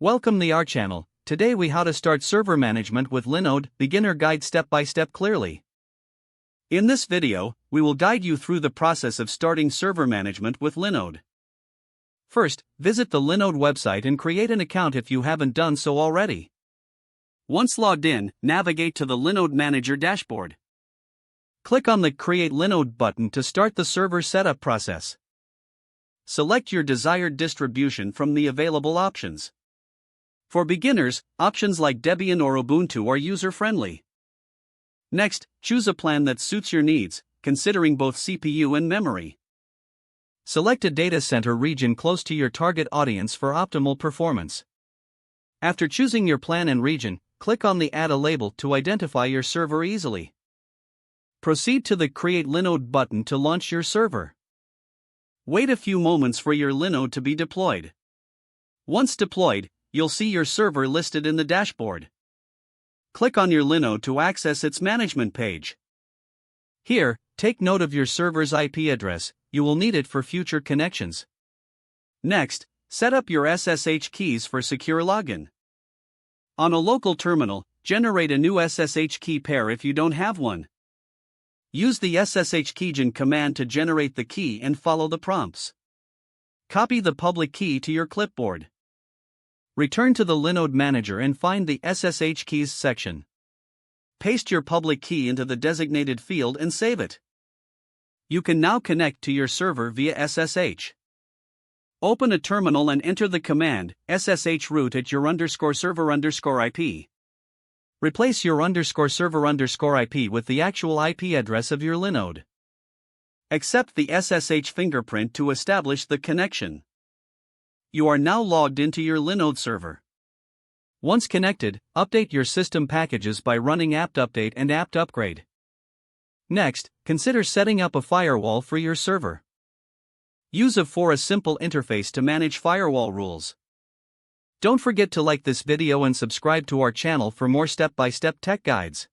Welcome to our channel. Today we how to start server management with Linode, beginner guide step by step clearly. In this video, we will guide you through the process of starting server management with Linode. First, visit the Linode website and create an account if you haven't done so already. Once logged in, navigate to the Linode Manager dashboard. Click on the Create Linode button to start the server setup process. Select your desired distribution from the available options. For beginners, options like Debian or Ubuntu are user-friendly. Next, choose a plan that suits your needs, considering both CPU and memory. Select a data center region close to your target audience for optimal performance. After choosing your plan and region, click on the Add a Label to identify your server easily. Proceed to the Create Linode button to launch your server. Wait a few moments for your Linode to be deployed. Once deployed, you'll see your server listed in the dashboard. Click on your Linode to access its management page. Here, take note of your server's IP address, you will need it for future connections. Next, set up your SSH keys for secure login. On a local terminal, generate a new SSH key pair if you don't have one. Use the SSH keygen command to generate the key and follow the prompts. Copy the public key to your clipboard. Return to the Linode Manager and find the SSH keys section. Paste your public key into the designated field and save it. You can now connect to your server via SSH. Open a terminal and enter the command ssh root at your _server_IP. Replace your _server_IP with the actual IP address of your Linode. Accept the SSH fingerprint to establish the connection. You are now logged into your Linode server. Once connected, update your system packages by running apt-update and apt-upgrade. Next, consider setting up a firewall for your server. Use a simple interface to manage firewall rules. Don't forget to like this video and subscribe to our channel for more step-by-step tech guides.